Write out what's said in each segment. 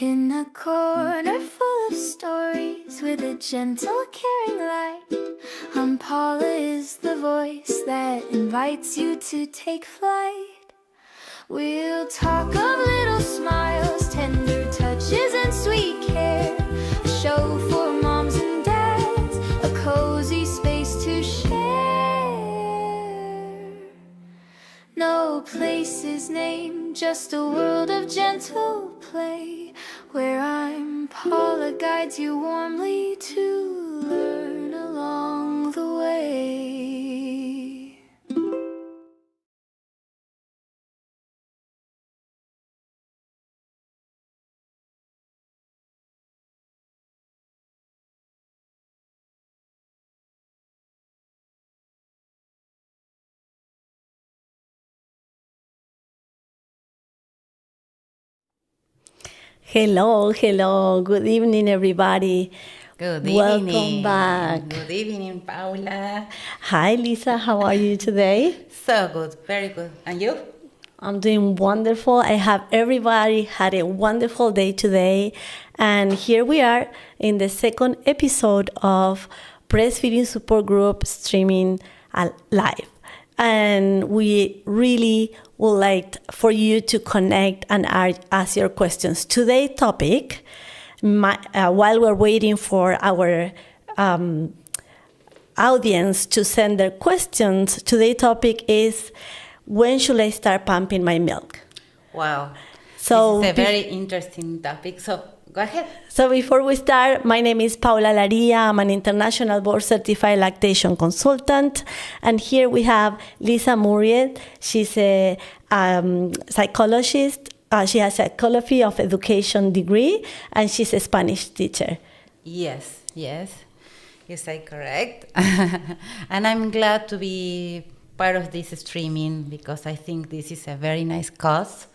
In a corner full of stories with a gentle, caring light, Paula is the voice that invites you to take flight. We'll talk of little smiles, tender touches, and sweet care. A show for moms and dads, a cozy space to share. No place is named, just a world of gentle play, where I'm Paula guides you warmly to learn along the way. Hello, good evening, everybody. Good Welcome evening. back. Good evening, Paula. Hi, Lisa. How are you today? So good, very good. And you? I'm doing wonderful. I have everybody had a wonderful day today. And here we are in the second episode of Breastfeeding Support Group streaming live. And we really would like for you to connect and ask your questions. Today's topic, while we're waiting for our audience to send their questions, today's topic is, when should I start pumping my milk? Wow. So this is a very interesting topic. So go ahead. So before we start, my name is Paula Laria. I'm an international board certified lactation consultant. And here we have Lisa Muriet. She's a psychologist. She has a psychology of education degree, and she's a Spanish teacher. Yes, I correct. And I'm glad to be part of this streaming because I think this is a very nice cause.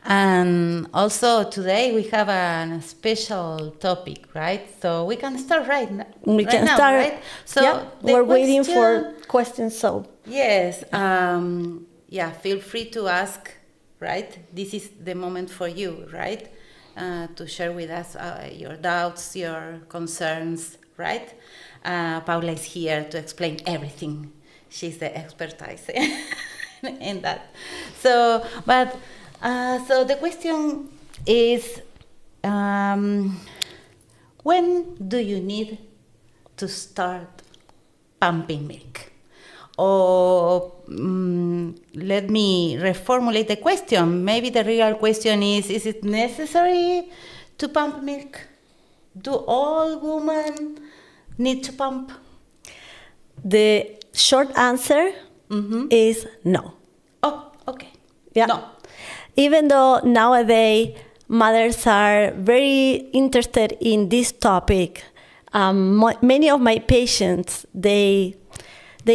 And also today we have a special topic, right? So we can start right now. We can start. Right? So yeah, we're waiting for questions. So yes, feel free to ask. Right, this is the moment for you, right, to share with us your doubts, your concerns, right? Paula is here to explain everything. She's the expertise in that. So the question is, when do you need to start pumping milk? Or let me reformulate the question. Maybe the real question is it necessary to pump milk? Do all women need to pump? the short answer is no. Oh, okay. Yeah. No. Even though nowadays mothers are very interested in this topic, many of my patients, they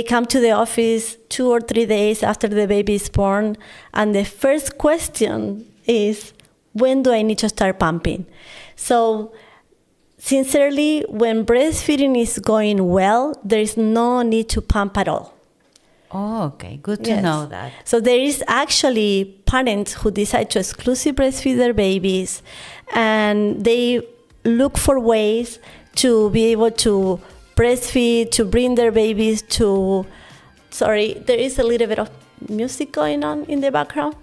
come to the office 2 or 3 days after the baby is born, and the first question is, when do I need to start pumping? So, sincerely, when breastfeeding is going well, there is no need to pump at all. Oh, okay. Good to know that. So there is actually parents who decide to exclusively breastfeed their babies, and they look for ways to be able to breastfeed, to bring their babies to... Sorry, there is a little bit of music going on in the background.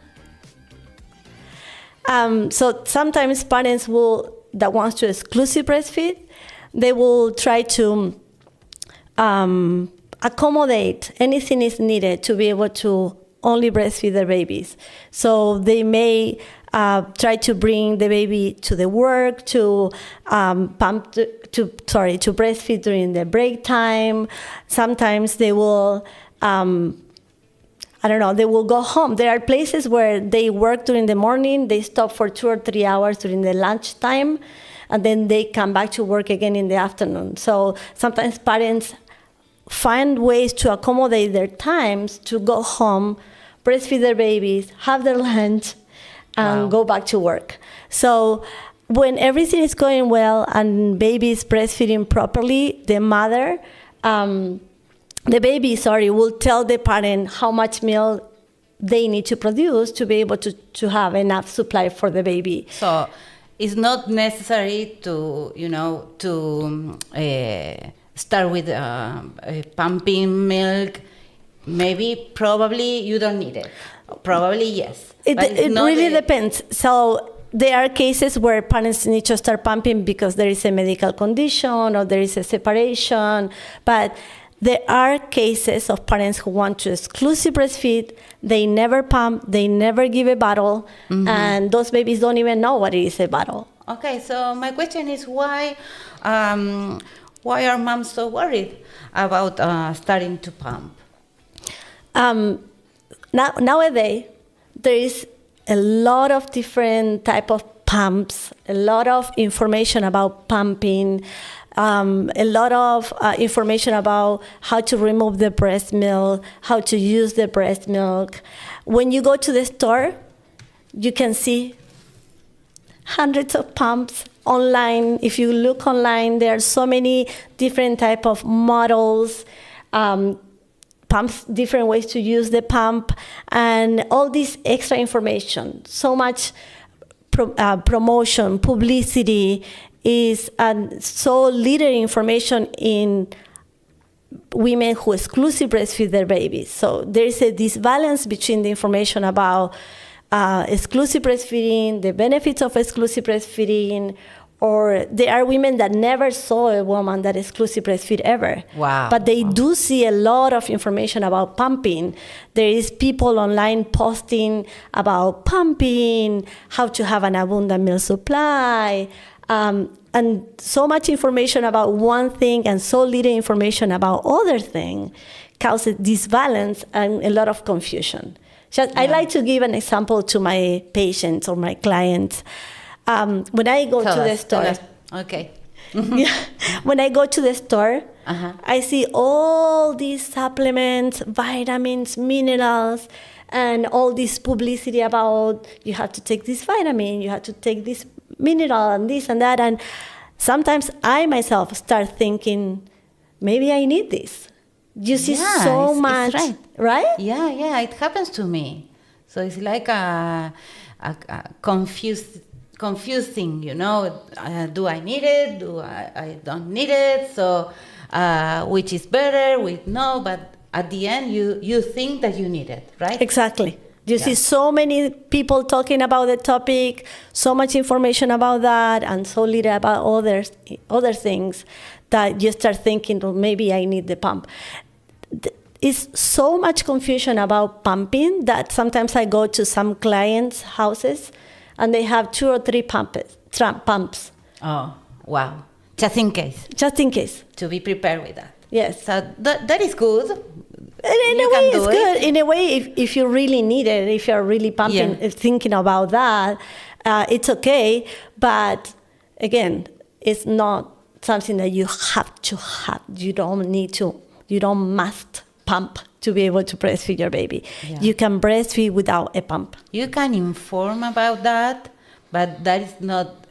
So sometimes parents that wants to exclusively breastfeed, they will try to accommodate anything is needed to be able to only breastfeed their babies. So they may try to bring the baby to the work, to breastfeed during the break time. Sometimes they will, they will go home. There are places where they work during the morning, they stop for 2 or 3 hours during the lunch time, and then they come back to work again in the afternoon. So sometimes parents find ways to accommodate their times to go home, breastfeed their babies, have their lunch, and go back to work. So when everything is going well and baby is breastfeeding properly, the baby will tell the parent how much milk they need to produce to be able to have enough supply for the baby. So it's not necessary to, start with pumping milk. Maybe, probably you don't need it. Probably yes. It But it's not really a- depends. So there are cases where parents need to start pumping because there is a medical condition or there is a separation. But there are cases of parents who want to exclusive breastfeed. They never pump, they never give a bottle, and those babies don't even know what is a bottle. Okay, so my question is why are moms so worried about starting to pump? Nowadays, there is a lot of different type of pumps, a lot of information about pumping, a lot of information about how to remove the breast milk, how to use the breast milk. When you go to the store, you can see hundreds of pumps online. If you look online, there are so many different type of models, pumps, different ways to use the pump, and all this extra information. So much promotion, publicity is so little information in women who exclusively breastfeed their babies. So there is a disbalance between the information about exclusive breastfeeding, the benefits of exclusive breastfeeding, or there are women that never saw a woman that exclusive breastfeed ever. Wow. But they do see a lot of information about pumping. There is people online posting about pumping, how to have an abundant milk supply, and so much information about one thing and so little information about other thing causes disbalance and a lot of confusion. I like to give an example to my patients or my clients. When I go to the store, Okay. when I go to the store, I see all these supplements, vitamins, minerals, and all this publicity about you have to take this vitamin, you have to take this mineral, and this and that. And sometimes I myself start thinking, maybe I need this. You see so much, it's right? Yeah, it happens to me. So it's like a confusing, do I need it? Do I don't need it? So which is better? With no, but at the end you think that you need it, right? Exactly. You see so many people talking about the topic, so much information about that, and so little about other things that you start thinking, well, maybe I need the pump. It's so much confusion about pumping that sometimes I go to some clients' houses and they have 2 or 3 pumps. Oh, wow. Just in case. Just in case. To be prepared with that. Yes. So that is good. In a way, it's good. In a way, if you really need it, if you're really pumping, thinking about that, it's okay. But again, it's not something that you have to have. You don't need to. You don't must pump to be able to breastfeed your baby. Yeah. You can breastfeed without a pump. You can inform about that, but that is not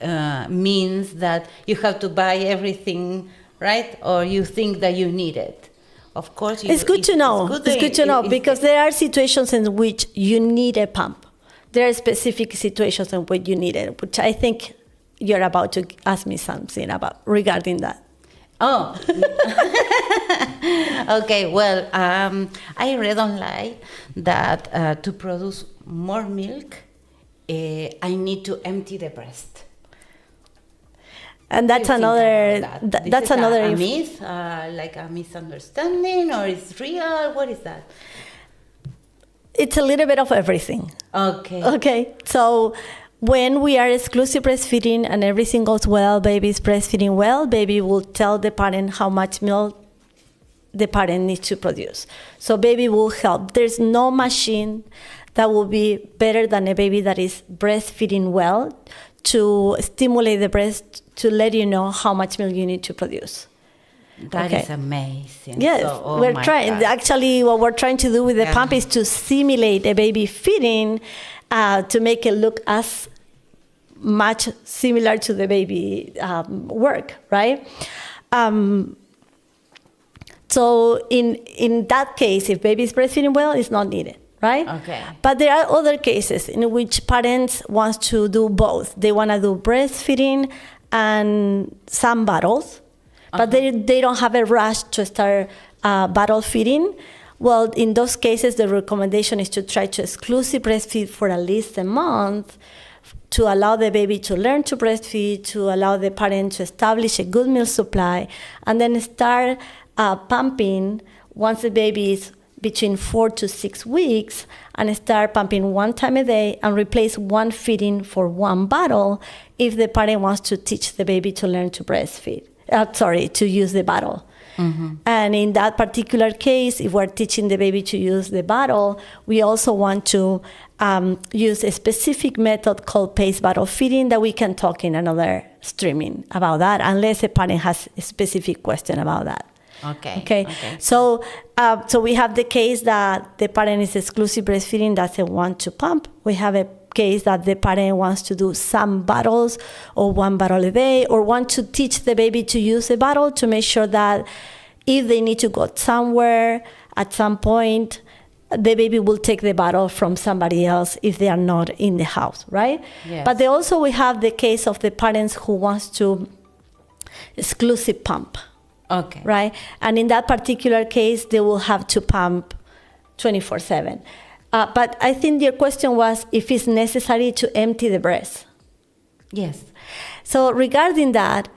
means that you have to buy everything, right? Or you think that you need it. Of course, It's good to know. It's good to know because there are situations in which you need a pump. There are specific situations in which you need it, which I think you're about to ask me something about regarding that. Oh, okay. Well, I read online that to produce more milk, I need to empty the breast. And that's another. That's another a myth, like a misunderstanding, or it's real. What is that? It's a little bit of everything. Okay. Okay. So when we are exclusive breastfeeding and everything goes well, baby is breastfeeding well, baby will tell the parent how much milk the parent needs to produce. So baby will help. There's no machine that will be better than a baby that is breastfeeding well to stimulate the breast to let you know how much milk you need to produce. That is amazing. Yes, So, we're trying. God. Actually, what we're trying to do with the pump is to simulate a baby feeding to make it look as much similar to the baby work, right? So in that case, if baby is breastfeeding well, it's not needed, right? Okay. But there are other cases in which parents want to do both. They want to do breastfeeding and some bottles, but they don't have a rush to start bottle feeding. Well, in those cases, the recommendation is to try to exclusive breastfeed for at least a month to allow the baby to learn to breastfeed, to allow the parent to establish a good milk supply, and then start pumping once the baby is between 4 to 6 weeks, and start pumping 1 time a day and replace 1 feeding for 1 bottle if the parent wants to teach the baby to learn to breastfeed. To use the bottle. Mm-hmm. And in that particular case, if we're teaching the baby to use the bottle, we also want to use a specific method called paced bottle feeding that we can talk in another streaming about that, unless a parent has a specific question about that. Okay. So we have the case that the parent is exclusive breastfeeding, doesn't want to pump. We have a case that the parent wants to do some bottles or 1 bottle a day, or want to teach the baby to use a bottle to make sure that if they need to go somewhere at some point, the baby will take the bottle from somebody else if they are not in the house, right? Yes. But we have the case of the parents who wants to exclusive pump. Okay. Right? And in that particular case, they will have to pump 24/7. But I think your question was if it's necessary to empty the breast. Yes. So regarding that,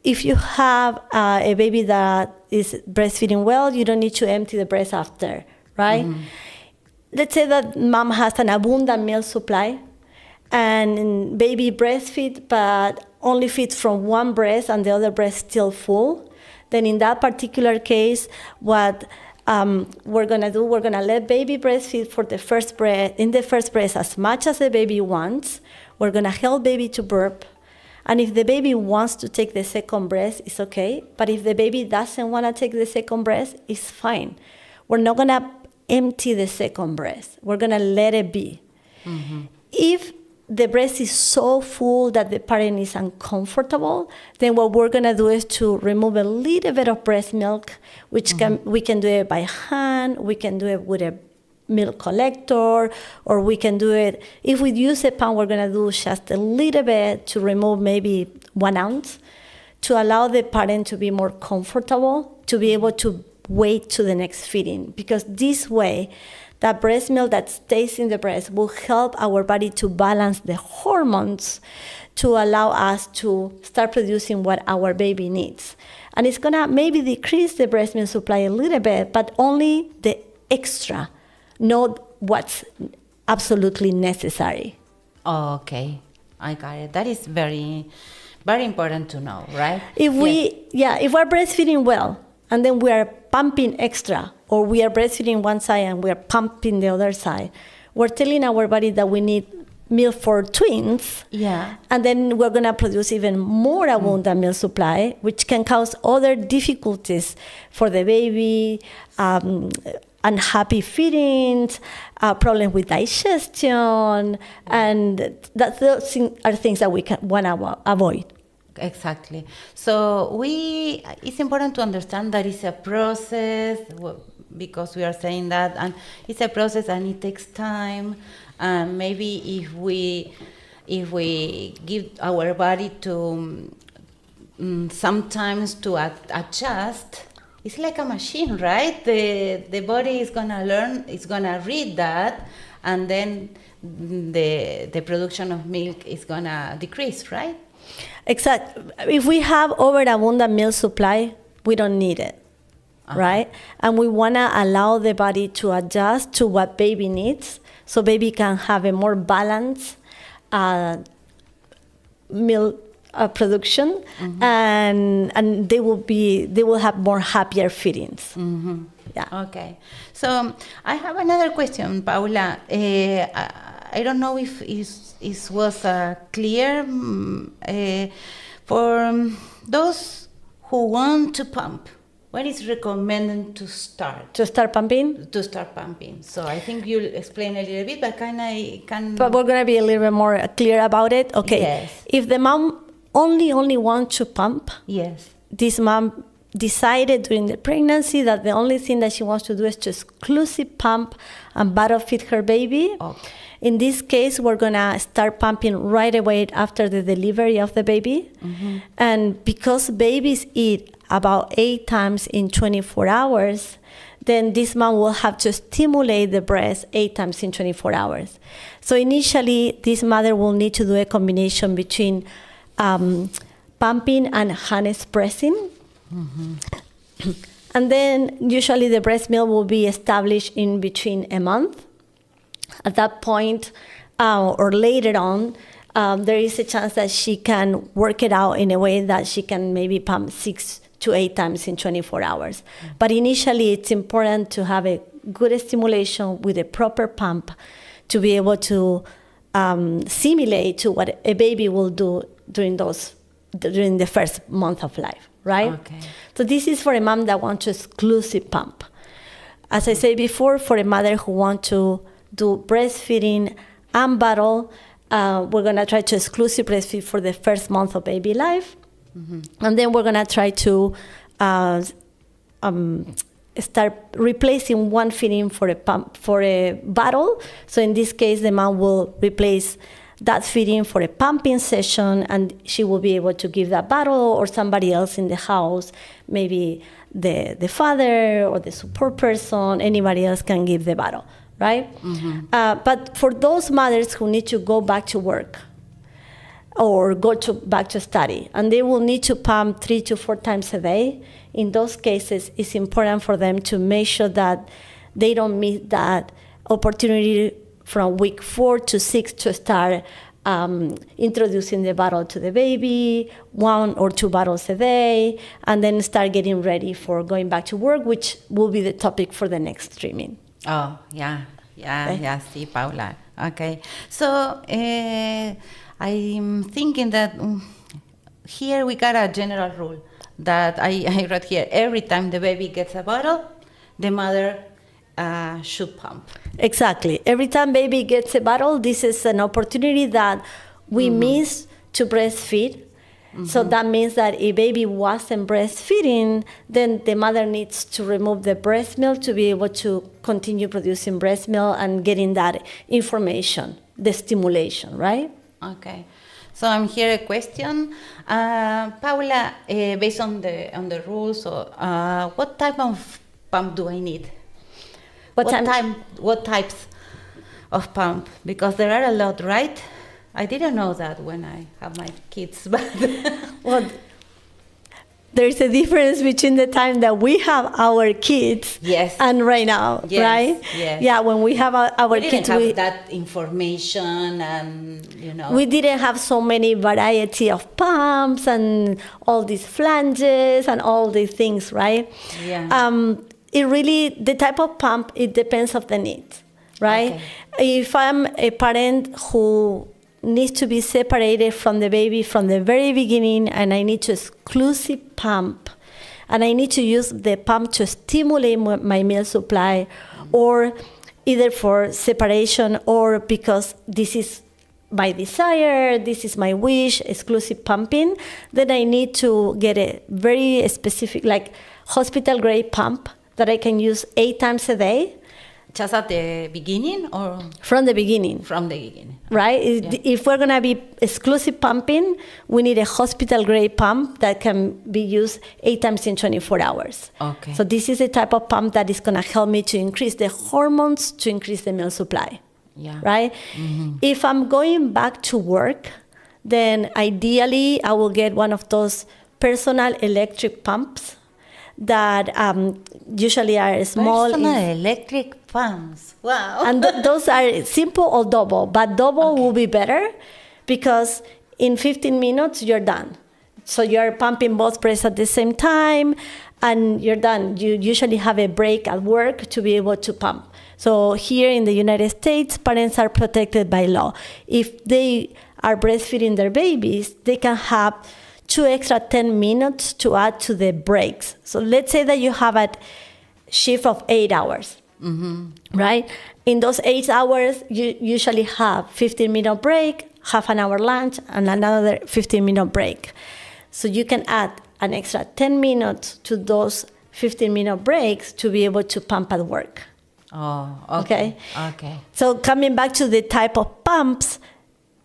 if you have a baby that is breastfeeding well, you don't need to empty the breast after, right? Mm-hmm. Let's say that mom has an abundant milk supply and baby breastfeed, but only feeds from 1 breast and the other breast still full. Then in that particular case, what we're gonna do, we're gonna let baby breastfeed for the first breast as much as the baby wants. We're gonna help baby to burp. And if the baby wants to take the second breast, it's okay. But if the baby doesn't wanna take the second breast, it's fine. We're not gonna empty the second breast. We're gonna let it be. Mm-hmm. If the breast is so full that the parent is uncomfortable, then what we're gonna do is to remove a little bit of breast milk, which we can do it by hand, we can do it with a milk collector, or we can do it, if we use a pump, we're gonna do just a little bit to remove maybe 1 ounce to allow the parent to be more comfortable, to be able to wait to the next feeding. Because this way, that breast milk that stays in the breast will help our body to balance the hormones to allow us to start producing what our baby needs. And it's gonna maybe decrease the breast milk supply a little bit, but only the extra, not what's absolutely necessary. Oh, okay, I got it. That is very, very important to know, right? If we're breastfeeding well, and then we are pumping extra, or we are breastfeeding one side and we are pumping the other side, we're telling our body that we need milk for twins. Yeah. And then we're going to produce even more abundant milk supply, which can cause other difficulties for the baby, unhappy feedings, problems with digestion, and those are things that we want to avoid. Exactly. So it's important to understand that it's a process, because we are saying that, and it's a process and it takes time. And maybe if we give our body to sometimes to adjust, it's like a machine, right? The body is gonna learn, it's gonna read that, and then the production of milk is gonna decrease, right? Exactly. If we have overabundant milk supply, we don't need it, right? And we want to allow the body to adjust to what baby needs, so baby can have a more balanced milk production, and they will have more happier feedings. Mm-hmm. Yeah. Okay. So I have another question, Paula. I don't know if it was clear for those who want to pump. When is recommended to start? To start pumping? To start pumping. So I think you'll explain a little bit, but But we're going to be a little bit more clear about it. Okay. Yes. If the mom only wants to pump, yes, this mom decided during the pregnancy that the only thing that she wants to do is to exclusively pump and bottle feed her baby. Okay. In this case, we're going to start pumping right away after the delivery of the baby. And because babies eat about 8 times in 24 hours, then this mom will have to stimulate the breast 8 times in 24 hours. So initially, this mother will need to do a combination between pumping and hand expressing. And then usually the breast milk will be established in between a month. At that point, or later on, there is a chance that she can work it out in a way that she can maybe pump 6 to 8 times in 24 hours. But initially, it's important to have a good stimulation with a proper pump to be able to simulate to what a baby will do during the first month of life, right? Okay. So this is for a mom that wants to exclusive pump. As I said before, for a mother who wants to do breastfeeding and bottle, we're going to try to exclusive breastfeed for the first month of baby life. And then we're going to try to start replacing one feeding for a bottle. So in this case, the mom will replace that feeding for a pumping session, and she will be able to give that bottle, or somebody else in the house, maybe the father or the support person, anybody else can give the bottle, right? But for those mothers who need to go back to work or back to study, and they will need to pump 3 to 4 times a day, in those cases, it's important for them to make sure that they don't miss that opportunity from week 4 to 6 to start introducing the bottle to the baby, 1 or 2 bottles a day, and then start getting ready for going back to work, which will be the topic for the next streaming. Oh, yeah, see, Paula. Okay. So I'm thinking that here we got a general rule that I read here. Every time the baby gets a bottle, the mother should pump. Exactly. Every time baby gets a bottle, this is an opportunity that we miss to breastfeed. So that means that if baby wasn't breastfeeding, then the mother needs to remove the breast milk to be able to continue producing breast milk and getting that information, the stimulation, right? Okay. So I'm here a question, Paula. Based on the rules, what type of pump do I need? What types of pump? Because there are a lot, right? I didn't know that when I have my kids, but well, there's a difference between the time that we have our kids and right now, right? Yes. Yeah, when we have our we kids, didn't have that information, and we didn't have so many variety of pumps and all these flanges and all these things, right? Yeah. It really, the type of pump, it depends on the needs, right? Okay. If I'm a parent who needs to be separated from the baby from the very beginning, and I need to exclusive pump, and I need to use the pump to stimulate my milk supply, or either for separation or because this is my desire, this is my wish, exclusive pumping, then I need to get a very specific, like hospital grade pump that I can use 8 times a day. Just at the beginning, or? From the beginning. From the beginning. Right? Yeah. If we're going to be exclusive pumping, we need a hospital grade pump that can be used 8 times in 24 hours. Okay. So this is a type of pump that is going to help me to increase the hormones, to increase the milk supply. Yeah. Right? If I'm going back to work, then ideally I will get one of those personal electric pumps that usually are small. Personal electric pumps. Wow. And those are simple or double, but double will be better because in 15 minutes you're done. So you're pumping both breasts at the same time and you're done. You usually have a break at work to be able to pump. So here in the United States, parents are protected by law. If they are breastfeeding their babies, they can have 2 extra 10 minutes to add to the breaks. So let's say that you have a shift of 8 hours, right? In those 8 hours, you usually have 15-minute break, half an hour lunch, and another 15-minute break. So you can add an extra 10 minutes to those 15-minute breaks to be able to pump at work. Oh, okay. Okay. So coming back to the type of pumps,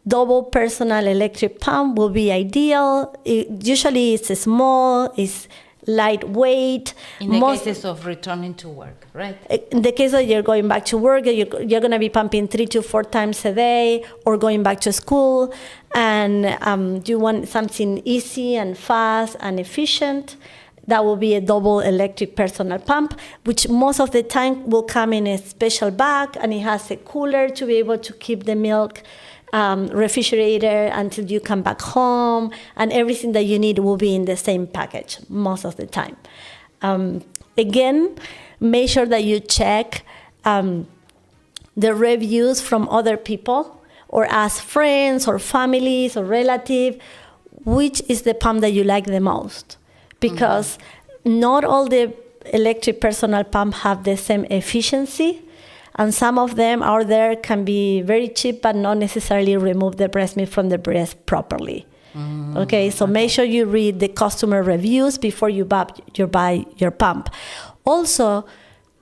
double personal electric pump will be ideal. Usually it's small, it's lightweight. In the cases of returning to work, right? In the case that you're going back to work, you're going to be pumping 3 to 4 times a day, or going back to school, and you want something easy and fast and efficient. That will be a double electric personal pump, which most of the time will come in a special bag, and it has a cooler to be able to keep the milk refrigerator until you come back home, and everything that you need will be in the same package most of the time. Again, make sure that you check the reviews from other people, or ask friends or families or relatives, which is the pump that you like the most. Because not all the electric personal pumps have the same efficiency, and some of them out there can be very cheap but not necessarily remove the breast milk from the breast properly. Okay, so make sure you read the customer reviews before you buy your pump. Also,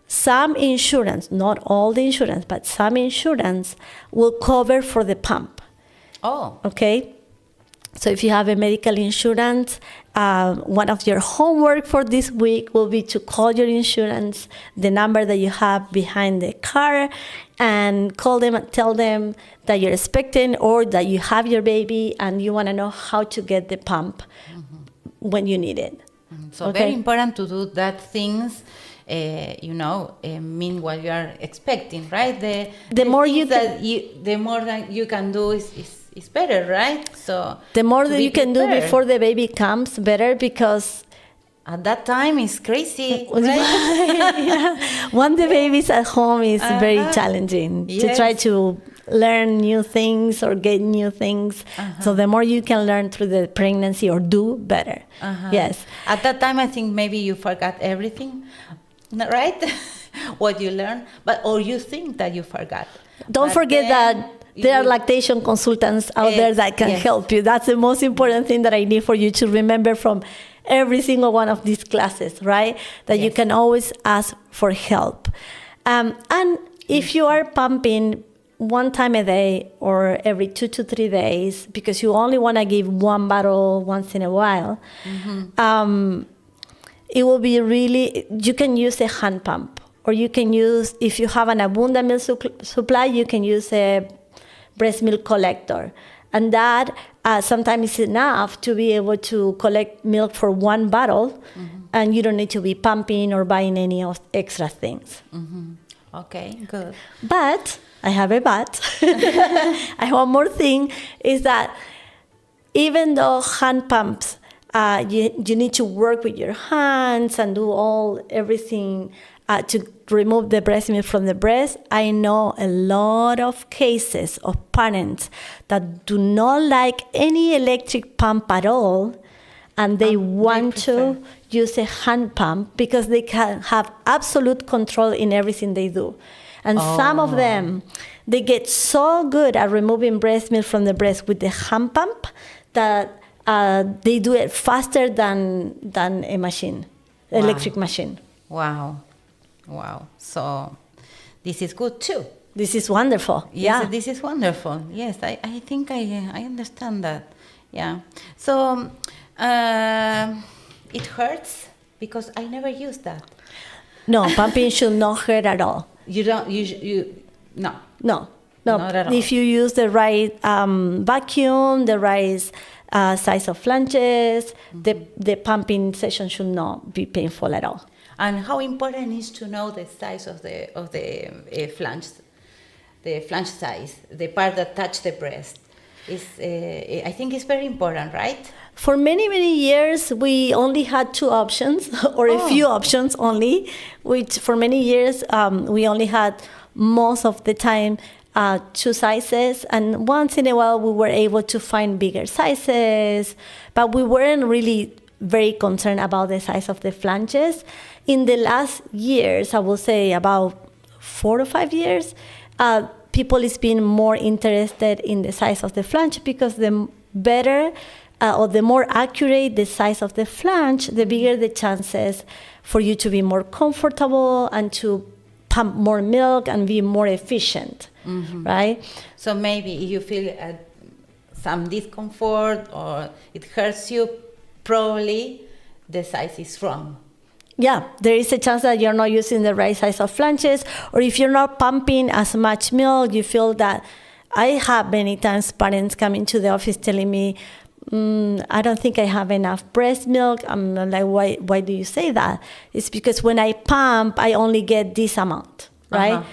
some insurance, not all the insurance, but some insurance will cover for the pump. Oh. Okay? So if you have a medical insurance, one of your homework for this week will be to call your insurance, the number that you have behind the car, and call them and tell them that you're expecting or that you have your baby and you want to know how to get the pump when you need it. So very important to do that things, meanwhile you are expecting, right? The more the more that you can do is better, right? So the more that you can do before the baby comes, better, because at that time it's crazy, right? Yeah. When the baby's at home, it's very challenging to try to learn new things or get new things. So the more you can learn through the pregnancy or do, better. Yes. At that time, I think maybe you forgot everything, right? What you learned, or you think that you forgot. Don't forget that there are lactation consultants out there that can help you. That's the most important thing that I need for you to remember from every single one of these classes, right? That you can always ask for help. And if you are pumping 1 time a day or every 2 to 3 days, because you only want to give 1 bottle once in a while, it will be you can use a hand pump, or you can use, if you have an abundant milk supply, you can use a breast milk collector. And that sometimes is enough to be able to collect milk for 1 bottle, and you don't need to be pumping or buying any extra things. Okay, good. But, I have a but, I have one more thing, is that even though hand pumps, you need to work with your hands and do everything to remove the breast milk from the breast, I know a lot of cases of parents that do not like any electric pump at all, and they want to use a hand pump because they can have absolute control in everything they do. And some of them, they get so good at removing breast milk from the breast with the hand pump that they do it faster than a machine, electric machine. Wow. So this is good too. This is wonderful. Yes, this is wonderful. Yes, I think I understand that. Yeah. So it hurts because I never used that. No, pumping should not hurt at all. You don't. No. No. Not at all. If you use the right vacuum, the right size of flanges, the pumping session should not be painful at all. And how important is to know the size of the flange, the flange size, the part that touch the breast. I think it's very important, right? For many, many years, we only had 2 options, or a few options only, which for many years, we only had most of the time 2 sizes, and once in a while we were able to find bigger sizes, but we weren't really very concerned about the size of the flanges. In the last years, I will say about 4 or 5 years, people is being more interested in the size of the flange, because the better or the more accurate the size of the flange, the bigger the chances for you to be more comfortable and to pump more milk and be more efficient, right? So maybe if you feel some discomfort or it hurts you, probably the size is wrong. Yeah, there is a chance that you're not using the right size of flanges, or if you're not pumping as much milk, you feel that. I have many times parents coming to the office telling me, I don't think I have enough breast milk. I'm like, why do you say that? It's because when I pump, I only get this amount, right?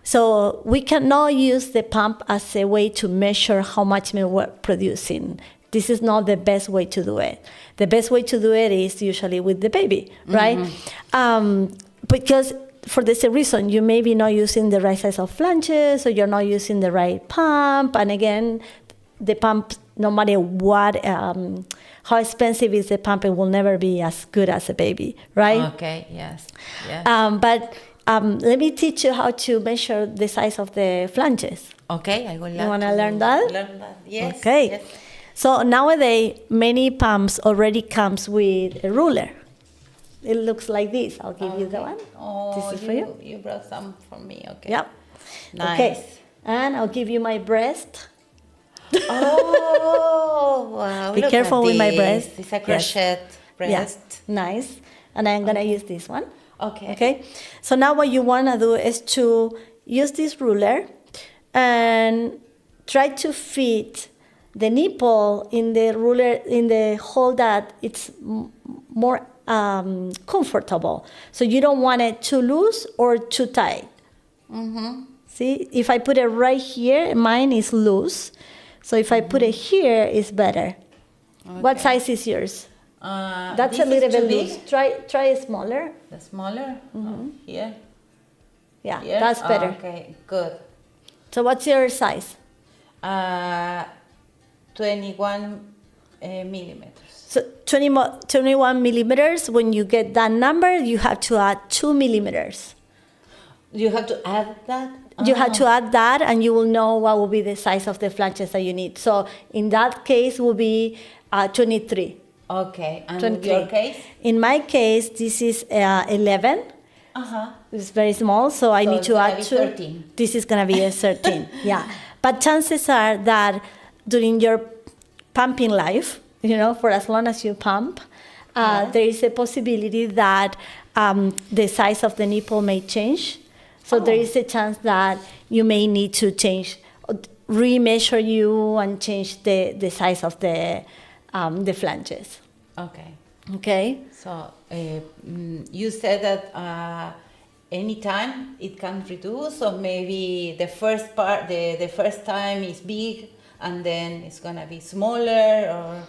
So we cannot use the pump as a way to measure how much milk we're producing. This is not the best way to do it. The best way to do it is usually with the baby, right? Because for the same reason, you may be not using the right size of flanges, or you're not using the right pump. And again, the pump, no matter what, how expensive is the pump, it will never be as good as a baby, right? Okay, yes. But let me teach you how to measure the size of the flanges. Okay, I would like You want to learn that? Learn that, yes. Okay. Yes. So nowadays, many pumps already comes with a ruler. It looks like this. I'll give you the one. Oh, This is for you. You brought some for me, okay. Yep. Nice. Okay. And I'll give you my breast. Oh, wow. Be look careful at with my this. breast. It's a crochet breast. Yeah. Nice. And I'm going to use this one. Okay. Okay. So now what you want to do is to use this ruler and try to fit the nipple in the ruler, in the hole that it's more comfortable. So you don't want it too loose or too tight. See, if I put it right here, mine is loose. So if I put it here, it's better. Okay. What size is yours? That's a little bit loose. Try it smaller. The smaller? Here? Yeah, Here? that's better. Okay, good. So what's your size? 21 millimeters. So 21 millimeters, when you get that number, you have to add 2 millimeters. You have to add that? You have to add that, and you will know what will be the size of the flanges that you need. So in that case, will be 23. Okay, and 23. in your case? In my case, this is 11. It's very small, so I need to add 2. 13. This is going to be a 13, yeah. But chances are that during your pumping life, for as long as you pump, there is a possibility that the size of the nipple may change. So there is a chance that you may need to remeasure you and change the size of the flanges. Okay. Okay. So you said that anytime it can reduce, or maybe the first part, the first time is big, and then it's gonna be smaller, or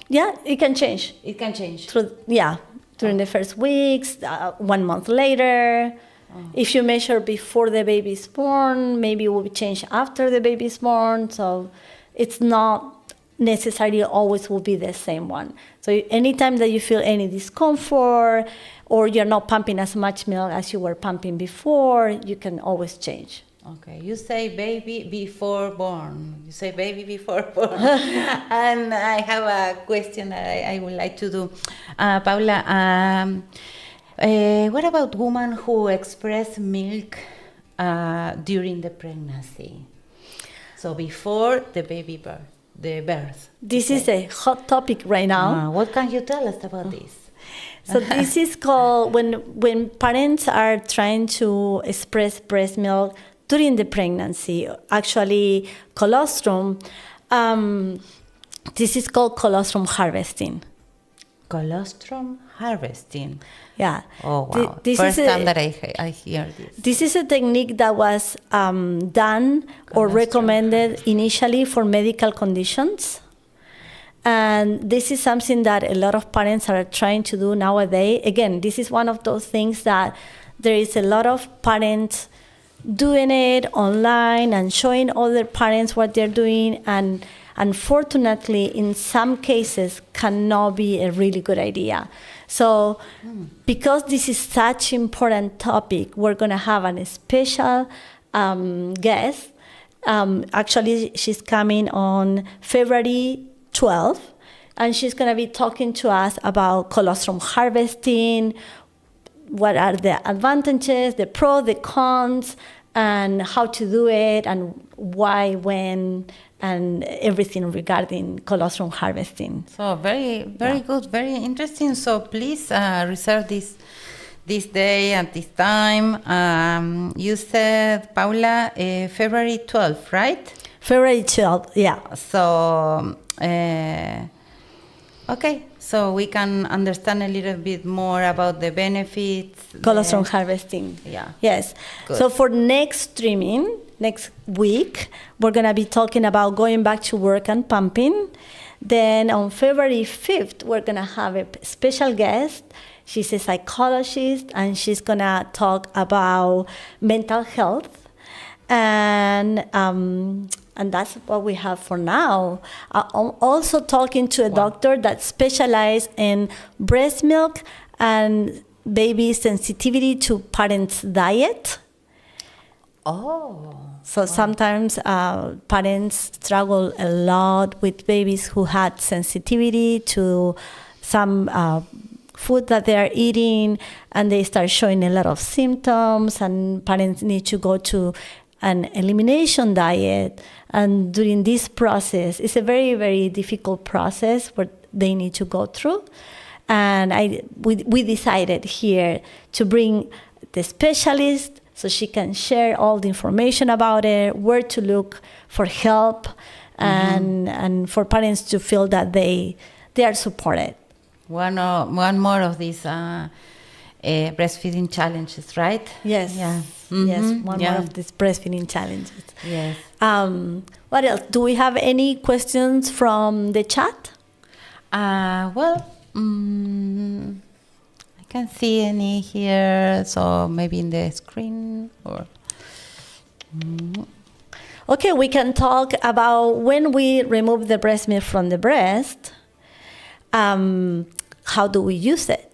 yeah, it can change. It can change. During the first weeks, 1 month later. If you measure before the baby is born, maybe it will change after the baby is born. So it's not necessarily always will be the same one. So anytime that you feel any discomfort, or you're not pumping as much milk as you were pumping before, you can always change. Okay, you say baby before born. You say baby before born. And I have a question that I would like to do. Paula, what about women who express milk during the pregnancy? So before the birth. This is a hot topic right now. What can you tell us about this? So this is called, when parents are trying to express breast milk during the pregnancy, actually colostrum, this is called colostrum harvesting. Colostrum harvesting. Yeah. Oh, wow. This First is time that I hear this. This is a technique that was done or recommended initially for medical conditions. And this is something that a lot of parents are trying to do nowadays. Again, this is one of those things that there is a lot of parents doing it online and showing other parents what they're doing. And unfortunately, in some cases, cannot be a really good idea. So because this is such an important topic, we're going to have a special guest. Actually, she's coming on February 12th. and she's going to be talking to us about colostrum harvesting, what are the advantages, the pros, the cons, and how to do it, and why, when, and everything regarding colostrum harvesting. So very good, very interesting. So please reserve this day at this time. You said, Paula, February 12th, right? February 12th, yeah. So, okay, so we can understand a little bit more about the benefits. Colostrum harvesting. Yeah. Yes. Good. So for next streaming, next week, we're going to be talking about going back to work and pumping. Then on February 5th, we're going to have a special guest. She's a psychologist, and she's going to talk about mental health. And that's what we have for now. I'm also talking to a doctor that specializes in breast milk and baby sensitivity to parents' diet. Oh. So sometimes parents struggle a lot with babies who had sensitivity to some food that they are eating, and they start showing a lot of symptoms, and parents need to go to an elimination diet. And during this process, it's a very, very difficult process where they need to go through. And we decided here to bring the specialist so she can share all the information about it, where to look for help, and for parents to feel that they are supported. One more of these breastfeeding challenges, right? Yes. Yeah. Yes, one more of these breastfeeding challenges. Yes. What else? Do we have any questions from the chat? Well, I can't see any here, so maybe in the screen or. Okay, we can talk about when we remove the breast milk from the breast. How do we use it?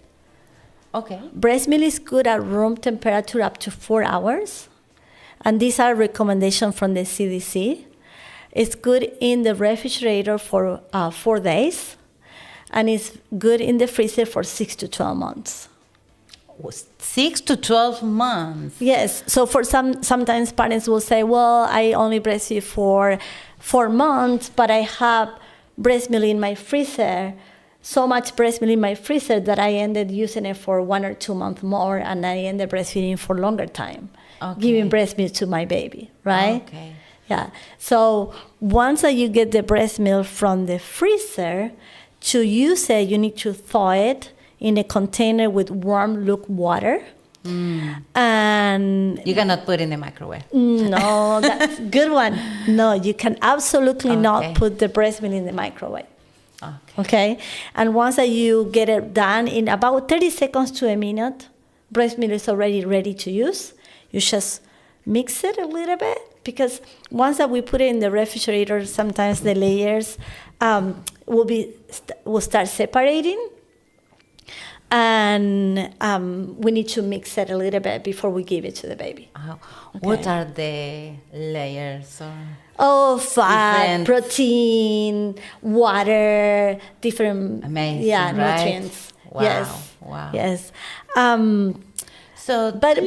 Okay. Breast milk is good at room temperature up to 4 hours. And these are recommendations from the CDC. It's good in the refrigerator for 4 days. And it's good in the freezer for 6 to 12 months. 6 to 12 months. Yes. So for sometimes parents will say, well, I only breastfeed for 4 months, but I have breast milk in my freezer. So much breast milk in my freezer that I ended using it for 1 or 2 months more, and I ended breastfeeding for longer time, giving breast milk to my baby, right? Okay. Yeah. So once that you get the breast milk from the freezer, to use it, you need to thaw it in a container with warm, lukewarm water. And you cannot put it in the microwave. No, that's a good one. No, you can absolutely not put the breast milk in the microwave. Okay. And once that you get it done in about 30 seconds to a minute, breast milk is already ready to use. You just mix it a little bit, because once that we put it in the refrigerator, sometimes the layers will start separating. And we need to mix it a little bit before we give it to the baby. What are the layers? Oh, fat, protein, water, different nutrients. Wow. Yes. Wow. Yes. So, but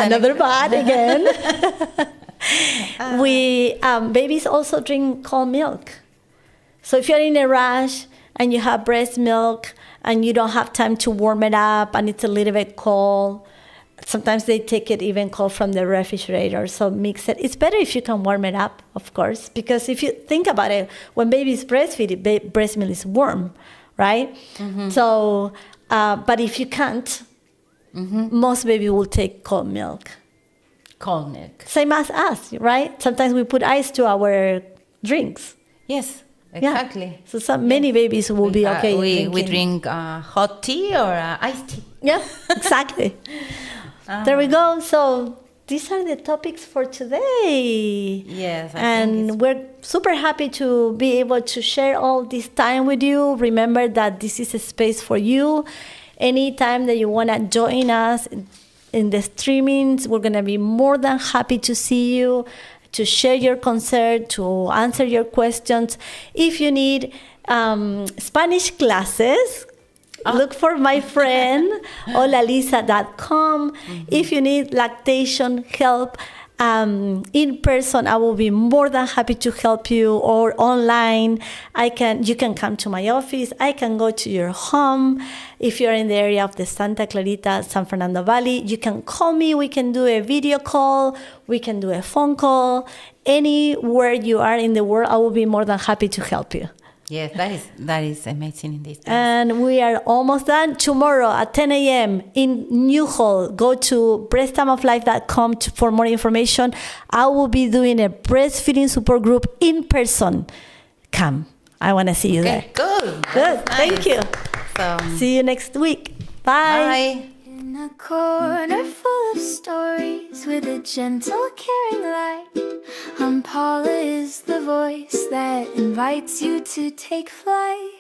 another but again. Babies also drink cold milk. So if you're in a rush and you have breast milk and you don't have time to warm it up and it's a little bit cold, sometimes they take it even cold from the refrigerator, so mix it. It's better if you can warm it up, of course, because if you think about it, when babies breastfeed, breast milk is warm, right? So, but if you can't, most babies will take cold milk. Cold milk. Same as us, right? Sometimes we put ice to our drinks. Yes, exactly. Yeah. So many babies will be okay. We drink hot tea or iced tea. Yeah, exactly. There we go. So these are the topics for today. Yes. And we're super happy to be able to share all this time with you. Remember that this is a space for you. Anytime that you want to join us in the streamings, we're going to be more than happy to see you, to share your concern, to answer your questions. If you need Spanish classes, look for my friend, holalisa.com. If you need lactation help, in person, I will be more than happy to help you, or online. You can come to my office. I can go to your home. If you're in the area of the Santa Clarita, San Fernando Valley, you can call me. We can do a video call. We can do a phone call. Anywhere you are in the world, I will be more than happy to help you. Yes, that is amazing in this days. And we are almost done. Tomorrow at 10 a.m. in New Hall, go to breasttimeoflife.com for more information. I will be doing a breastfeeding support group in person. Come. I want to see you there. Good. Good. Thank you. So, See you next week. Bye. bye. In a corner full of stories with a gentle, caring light, Paula is the voice that invites you to take flight.